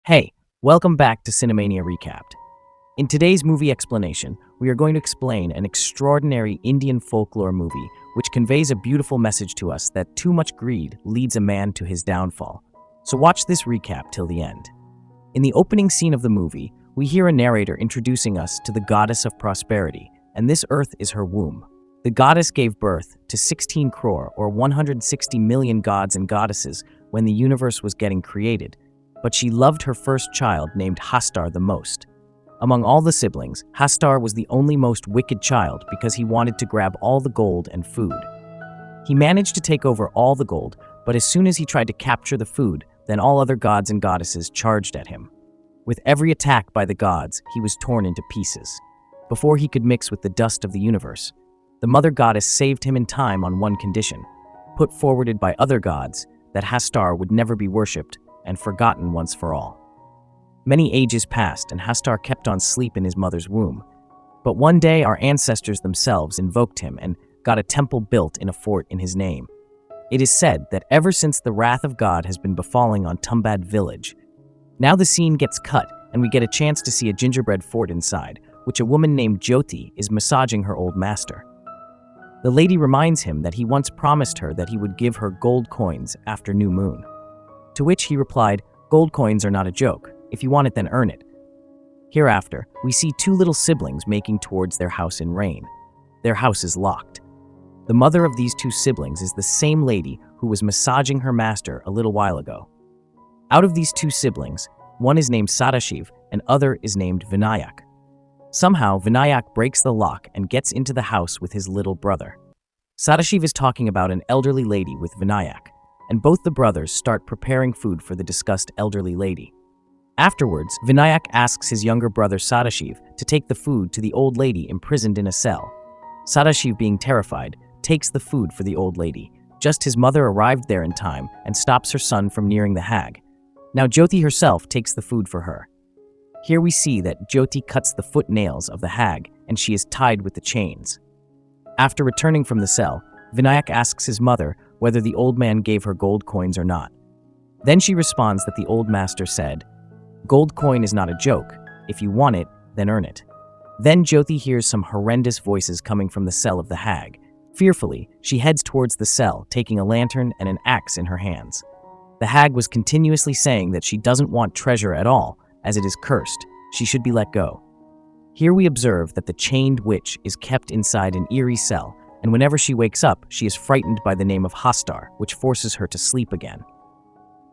Hey, welcome back to Cinemania Recapped. In today's movie explanation, we are going to explain an extraordinary Indian folklore movie which conveys a beautiful message to us that too much greed leads a man to his downfall. So watch this recap till the end. In the opening scene of the movie, we hear a narrator introducing us to the goddess of prosperity, and this earth is her womb. The goddess gave birth to 16 crore or 160 million gods and goddesses when the universe was getting created, but she loved her first child named Hastar the most. Among all the siblings, Hastar was the only most wicked child because he wanted to grab all the gold and food. He managed to take over all the gold, but as soon as he tried to capture the food, then all other gods and goddesses charged at him. With every attack by the gods, he was torn into pieces. Before he could mix with the dust of the universe, the mother goddess saved him in time on one condition, put forwarded by other gods, that Hastar would never be worshipped and forgotten once for all. Many ages passed and Hastar kept on sleep in his mother's womb. But one day our ancestors themselves invoked him and got a temple built in a fort in his name. It is said that ever since the wrath of God has been befalling on Tumbad village, now the scene gets cut and we get a chance to see a gingerbread fort inside, which a woman named Jyoti is massaging her old master. The lady reminds him that he once promised her that he would give her gold coins after new moon. To which he replied, "Gold coins are not a joke. If you want it, then earn it." Hereafter, we see two little siblings making towards their house in rain. Their house is locked. The mother of these two siblings is the same lady who was massaging her master a little while ago. Out of these two siblings, one is named Sadashiv and other is named Vinayak. Somehow, Vinayak breaks the lock and gets into the house with his little brother. Sadashiv is talking about an elderly lady with Vinayak, and both the brothers start preparing food for the discussed elderly lady. Afterwards, Vinayak asks his younger brother Sadashiv to take the food to the old lady imprisoned in a cell. Sadashiv, being terrified, takes the food for the old lady. Just his mother arrived there in time and stops her son from nearing the hag. Now Jyoti herself takes the food for her. Here we see that Jyoti cuts the foot nails of the hag and she is tied with the chains. After returning from the cell, Vinayak asks his mother whether the old man gave her gold coins or not. Then she responds that the old master said, "Gold coin is not a joke. If you want it, then earn it." Then Jyoti hears some horrendous voices coming from the cell of the hag. Fearfully, she heads towards the cell, taking a lantern and an axe in her hands. The hag was continuously saying that she doesn't want treasure at all, as it is cursed. She should be let go. Here we observe that the chained witch is kept inside an eerie cell, and whenever she wakes up, she is frightened by the name of Hastar, which forces her to sleep again.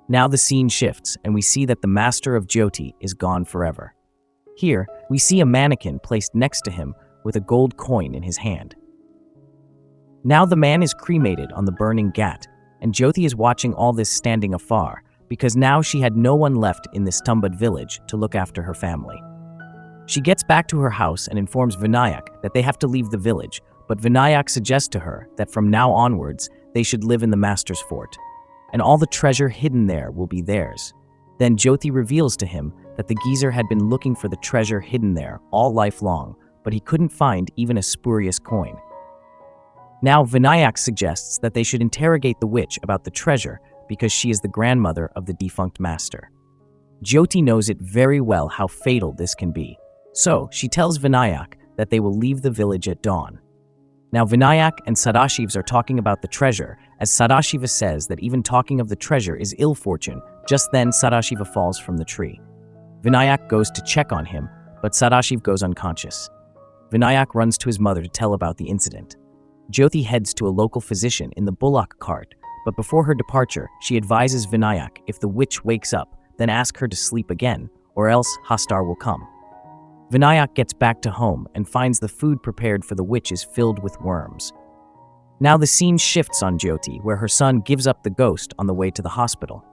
Now the scene shifts, and we see that the master of Jyoti is gone forever. Here, we see a mannequin placed next to him with a gold coin in his hand. Now the man is cremated on the burning ghat, and Jyoti is watching all this standing afar, because now she had no one left in this Tumbad village to look after her family. She gets back to her house and informs Vinayak that they have to leave the village, but Vinayak suggests to her that from now onwards, they should live in the master's fort, and all the treasure hidden there will be theirs. Then Jyoti reveals to him that the geezer had been looking for the treasure hidden there all life long, but he couldn't find even a spurious coin. Now Vinayak suggests that they should interrogate the witch about the treasure because she is the grandmother of the defunct master. Jyoti knows it very well how fatal this can be, so she tells Vinayak that they will leave the village at dawn. Now Vinayak and Sadashiv are talking about the treasure, as Sadashiva says that even talking of the treasure is ill fortune. Just then Sadashiva falls from the tree. Vinayak goes to check on him, but Sadashiv goes unconscious. Vinayak runs to his mother to tell about the incident. Jyoti heads to a local physician in the bullock cart, but before her departure, she advises Vinayak if the witch wakes up, then ask her to sleep again, or else Hastar will come. Vinayak gets back to home and finds the food prepared for the witch is filled with worms. Now the scene shifts on Jyoti, where her son gives up the ghost on the way to the hospital.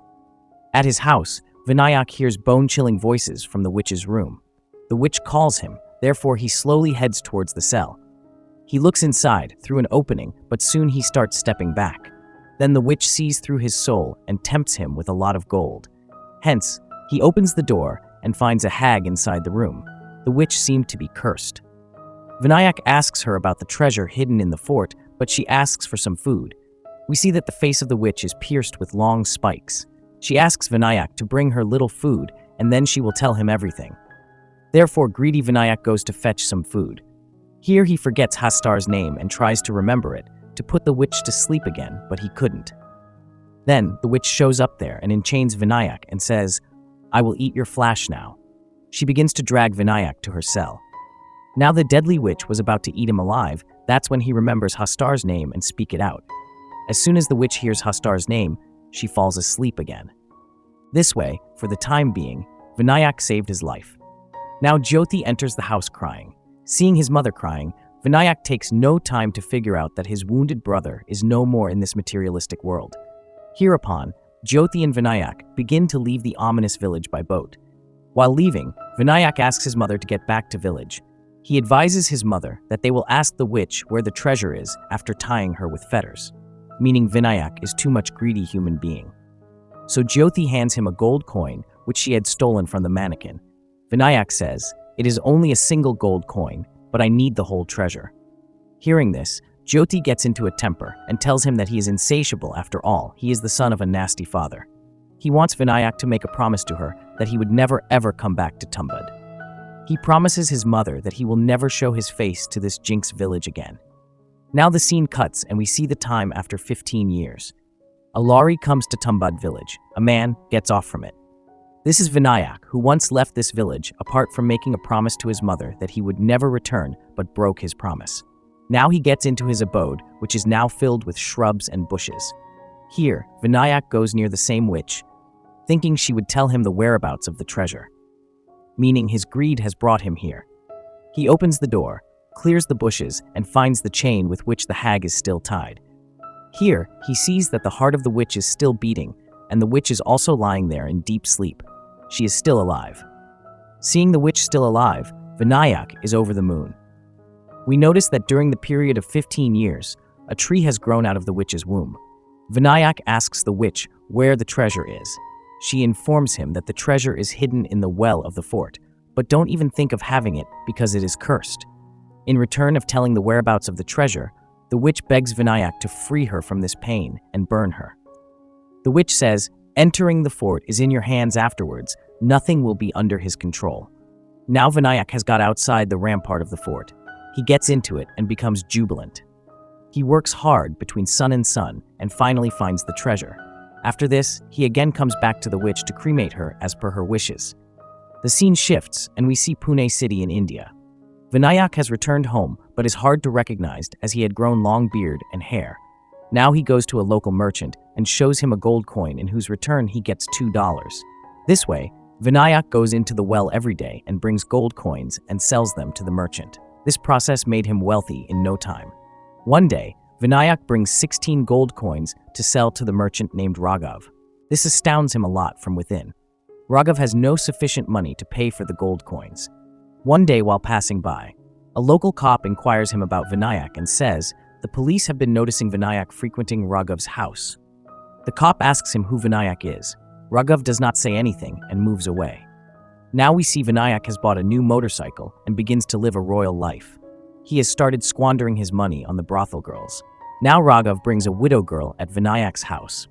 At his house, Vinayak hears bone-chilling voices from the witch's room. The witch calls him, therefore he slowly heads towards the cell. He looks inside, through an opening, but soon he starts stepping back. Then the witch sees through his soul and tempts him with a lot of gold. Hence, he opens the door and finds a hag inside the room. The witch seemed to be cursed. Vinayak asks her about the treasure hidden in the fort, but she asks for some food. We see that the face of the witch is pierced with long spikes. She asks Vinayak to bring her little food, and then she will tell him everything. Therefore, greedy Vinayak goes to fetch some food. Here he forgets Hastar's name and tries to remember it, to put the witch to sleep again, but he couldn't. Then, the witch shows up there and enchains Vinayak and says, "I will eat your flesh now." She begins to drag Vinayak to her cell. Now the deadly witch was about to eat him alive. That's when he remembers Hastar's name and speak it out. As soon as the witch hears Hastar's name, she falls asleep again. This way, for the time being, Vinayak saved his life. Now Jyoti enters the house crying. Seeing his mother crying, Vinayak takes no time to figure out that his wounded brother is no more in this materialistic world. Hereupon, Jyoti and Vinayak begin to leave the ominous village by boat. While leaving, Vinayak asks his mother to get back to village. He advises his mother that they will ask the witch where the treasure is after tying her with fetters, meaning Vinayak is too much greedy human being. So Jyoti hands him a gold coin, which she had stolen from the mannequin. Vinayak says, "It is only a single gold coin, but I need the whole treasure." Hearing this, Jyoti gets into a temper and tells him that he is insatiable after all. He is the son of a nasty father. He wants Vinayak to make a promise to her that he would never ever come back to Tumbad. He promises his mother that he will never show his face to this Jinx village again. Now the scene cuts and we see the time after 15 years. A lorry comes to Tumbad village. A man gets off from it. This is Vinayak, who once left this village apart from making a promise to his mother that he would never return but broke his promise. Now he gets into his abode, which is now filled with shrubs and bushes. Here, Vinayak goes near the same witch, thinking she would tell him the whereabouts of the treasure, meaning his greed has brought him here. He opens the door, clears the bushes, and finds the chain with which the hag is still tied. Here, he sees that the heart of the witch is still beating, and the witch is also lying there in deep sleep. She is still alive. Seeing the witch still alive, Vinayak is over the moon. We notice that during the period of 15 years, a tree has grown out of the witch's womb. Vinayak asks the witch where the treasure is. She informs him that the treasure is hidden in the well of the fort, but don't even think of having it because it is cursed. In return of telling the whereabouts of the treasure, the witch begs Vinayak to free her from this pain and burn her. The witch says, "Entering the fort is in your hands afterwards, nothing will be under his control." Now Vinayak has got outside the rampart of the fort. He gets into it and becomes jubilant. He works hard between sun and finally finds the treasure. After this, he again comes back to the witch to cremate her as per her wishes. The scene shifts and we see Pune city in India. Vinayak has returned home but is hard to recognize as he had grown long beard and hair. Now he goes to a local merchant and shows him a gold coin in whose return he gets $2. This way, Vinayak goes into the well every day and brings gold coins and sells them to the merchant. This process made him wealthy in no time. One day, Vinayak brings 16 gold coins to sell to the merchant named Raghav. This astounds him a lot from within. Raghav has no sufficient money to pay for the gold coins. One day while passing by, a local cop inquires him about Vinayak and says the police have been noticing Vinayak frequenting Raghav's house. The cop asks him who Vinayak is. Raghav does not say anything and moves away. Now we see Vinayak has bought a new motorcycle and begins to live a royal life. He has started squandering his money on the brothel girls. Now Raghav brings a widow girl at Vinayak's house.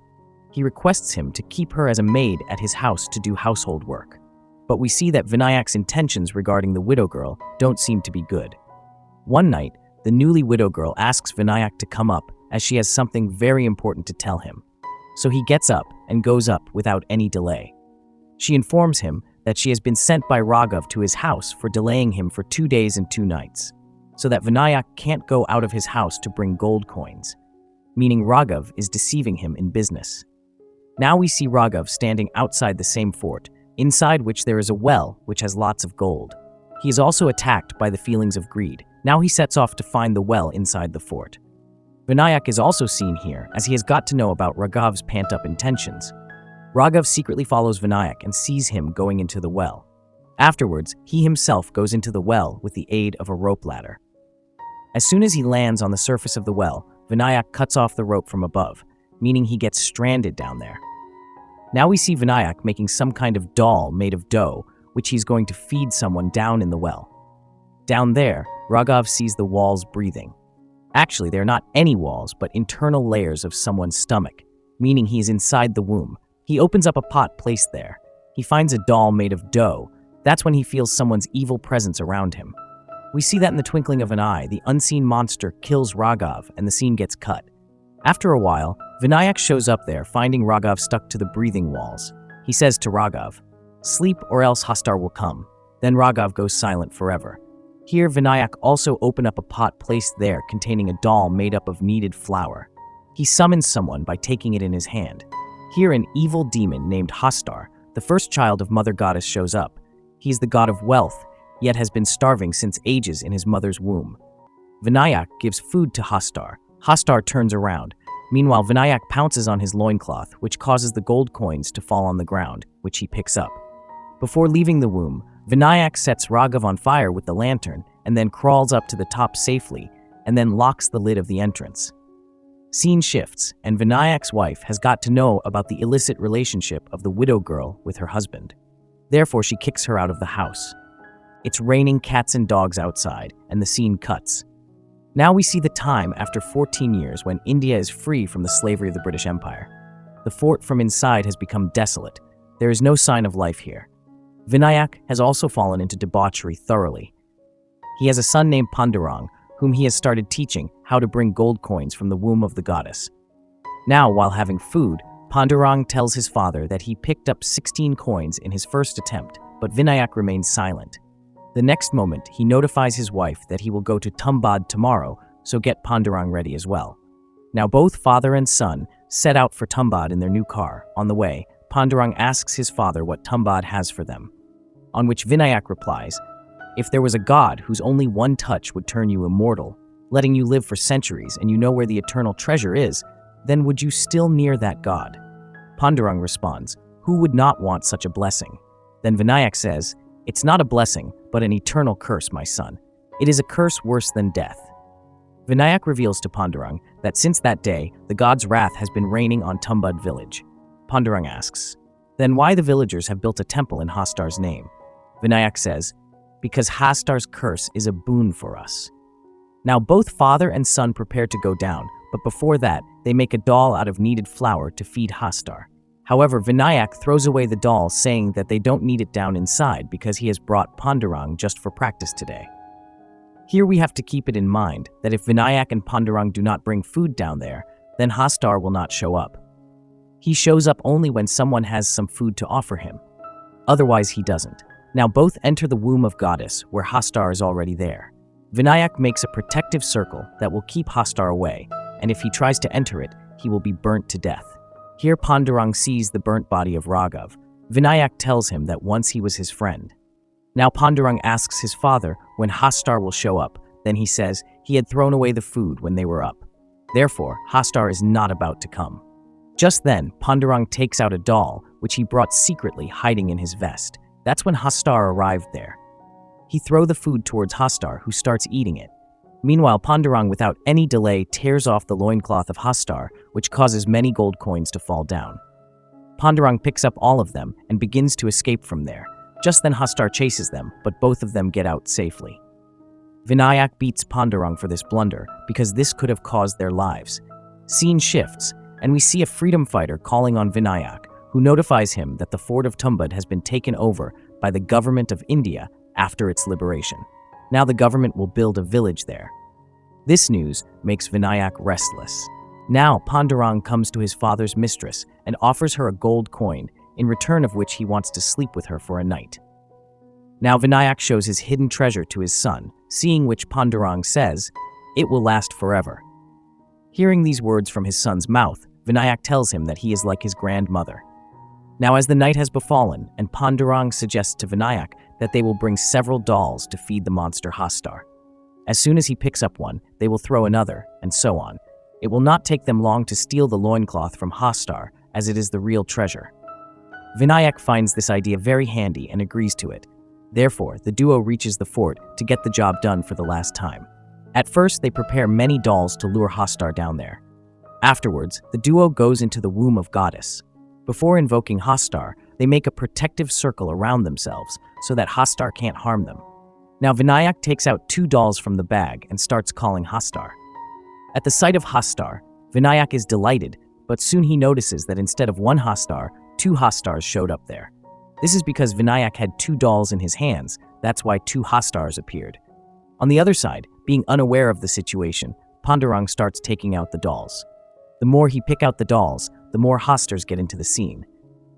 He requests him to keep her as a maid at his house to do household work. But we see that Vinayak's intentions regarding the widow girl don't seem to be good. One night, the newly widow girl asks Vinayak to come up as she has something very important to tell him. So he gets up and goes up without any delay. She informs him that she has been sent by Raghav to his house for delaying him for 2 days and 2 nights, so that Vinayak can't go out of his house to bring gold coins, meaning Raghav is deceiving him in business. Now we see Raghav standing outside the same fort, inside which there is a well which has lots of gold. He is also attacked by the feelings of greed. Now he sets off to find the well inside the fort. Vinayak is also seen here as he has got to know about Raghav's pent-up intentions. Raghav secretly follows Vinayak and sees him going into the well. Afterwards, he himself goes into the well with the aid of a rope ladder. As soon as he lands on the surface of the well, Vinayak cuts off the rope from above, meaning he gets stranded down there. Now we see Vinayak making some kind of doll made of dough, which he's going to feed someone down in the well. Down there, Raghav sees the walls breathing. Actually, they're not any walls, but internal layers of someone's stomach, meaning he is inside the womb. He opens up a pot placed there. He finds a doll made of dough. That's when he feels someone's evil presence around him. We see that in the twinkling of an eye, the unseen monster kills Raghav and the scene gets cut. After a while, Vinayak shows up there, finding Raghav stuck to the breathing walls. He says to Raghav, "Sleep or else Hastar will come." Then Raghav goes silent forever. Here, Vinayak also opens up a pot placed there containing a doll made up of kneaded flour. He summons someone by taking it in his hand. Here, an evil demon named Hastar, the first child of Mother Goddess, shows up. He is the god of wealth, yet has been starving since ages in his mother's womb. Vinayak gives food to Hastar. Hastar turns around. Meanwhile, Vinayak pounces on his loincloth, which causes the gold coins to fall on the ground, which he picks up. Before leaving the womb, Vinayak sets Raghav on fire with the lantern and then crawls up to the top safely and then locks the lid of the entrance. Scene shifts, and Vinayak's wife has got to know about the illicit relationship of the widow girl with her husband. Therefore, she kicks her out of the house. It's raining cats and dogs outside, and the scene cuts. Now we see the time after 14 years when India is free from the slavery of the British Empire. The fort from inside has become desolate. There is no sign of life here. Vinayak has also fallen into debauchery thoroughly. He has a son named Pandurang, whom he has started teaching how to bring gold coins from the womb of the goddess. Now, while having food, Pandurang tells his father that he picked up 16 coins in his first attempt, but Vinayak remains silent. The next moment, he notifies his wife that he will go to Tumbad tomorrow, so get Pandurang ready as well. Now both father and son set out for Tumbad in their new car. On the way, Pandurang asks his father what Tumbad has for them, on which Vinayak replies, "If there was a god whose only one touch would turn you immortal, letting you live for centuries and you know where the eternal treasure is, then would you still near that god?" Pandurang responds, "Who would not want such a blessing?" Then Vinayak says, "It's not a blessing, but an eternal curse, my son. It is a curse worse than death." Vinayak reveals to Pandurang that since that day, the god's wrath has been raining on Tumbad village. Pandurang asks, "Then why the villagers have built a temple in Hastar's name?" Vinayak says, "Because Hastar's curse is a boon for us." Now both father and son prepare to go down, but before that, they make a doll out of kneaded flour to feed Hastar. However, Vinayak throws away the doll, saying that they don't need it down inside because he has brought Pandurang just for practice today. Here we have to keep it in mind that if Vinayak and Pandurang do not bring food down there, then Hastar will not show up. He shows up only when someone has some food to offer him. Otherwise, he doesn't. Now both enter the womb of goddess, where Hastar is already there. Vinayak makes a protective circle that will keep Hastar away, and if he tries to enter it, he will be burnt to death. Here Pandurang sees the burnt body of Raghav. Vinayak tells him that once he was his friend. Now Pandurang asks his father when Hastar will show up. Then he says he had thrown away the food when they were up. Therefore, Hastar is not about to come. Just then, Pandurang takes out a doll, which he brought secretly hiding in his vest. That's when Hastar arrived there. He throws the food towards Hastar, who starts eating it. Meanwhile, Pandurang, without any delay, tears off the loincloth of Hastar, which causes many gold coins to fall down. Pandurang picks up all of them and begins to escape from there. Just then Hastar chases them, but both of them get out safely. Vinayak beats Pandurang for this blunder, because this could have caused their lives. Scene shifts, and we see a freedom fighter calling on Vinayak, who notifies him that the fort of Tumbad has been taken over by the government of India after its liberation. Now the government will build a village there. This news makes Vinayak restless. Now Pandurang comes to his father's mistress and offers her a gold coin, in return of which he wants to sleep with her for a night. Now Vinayak shows his hidden treasure to his son, seeing which Pandurang says, "It will last forever." Hearing these words from his son's mouth, Vinayak tells him that he is like his grandmother. Now as the night has befallen, and Pandurang suggests to Vinayak that they will bring several dolls to feed the monster Hastar. As soon as he picks up one, they will throw another, and so on. It will not take them long to steal the loincloth from Hastar, as it is the real treasure. Vinayak finds this idea very handy and agrees to it. Therefore, the duo reaches the fort to get the job done for the last time. At first, they prepare many dolls to lure Hastar down there. Afterwards, the duo goes into the womb of goddess. Before invoking Hastar, they make a protective circle around themselves so that Hastar can't harm them. Now Vinayak takes out 2 dolls from the bag and starts calling Hastar. At the sight of Hastar, Vinayak is delighted, but soon he notices that instead of one Hastar, 2 Hastars showed up there. This is because Vinayak had two dolls in his hands, that's why two Hastars appeared. On the other side, being unaware of the situation, Pandurang starts taking out the dolls. The more he pick out the dolls, the more Hastars get into the scene.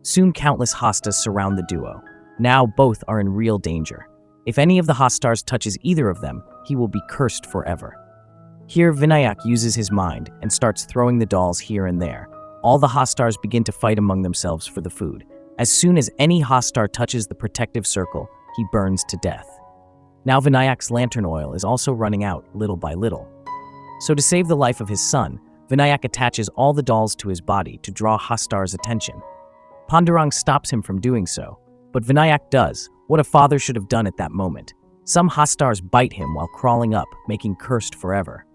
Soon countless Hastas surround the duo. Now both are in real danger. If any of the Hastars touches either of them, he will be cursed forever. Here Vinayak uses his mind and starts throwing the dolls here and there. All the Hastars begin to fight among themselves for the food. As soon as any Hastar touches the protective circle, he burns to death. Now Vinayak's lantern oil is also running out little by little. So to save the life of his son, Vinayak attaches all the dolls to his body to draw Hastar's attention. Pandurang stops him from doing so, but Vinayak does what a father should have done at that moment. Some Hastars bite him while crawling up, making cursed forever.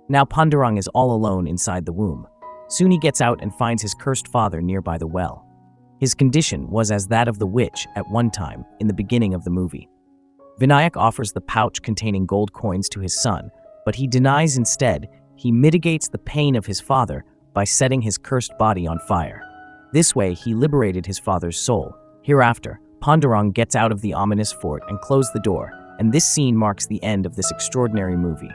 Now Pandurang is all alone inside the womb. Soon he gets out and finds his cursed father nearby the well. His condition was as that of the witch at one time in the beginning of the movie. Vinayak offers the pouch containing gold coins to his son, but he denies instead. He mitigates the pain of his father by setting his cursed body on fire. This way, he liberated his father's soul. Hereafter, Pandurang gets out of the ominous fort and closed the door, and this scene marks the end of this extraordinary movie.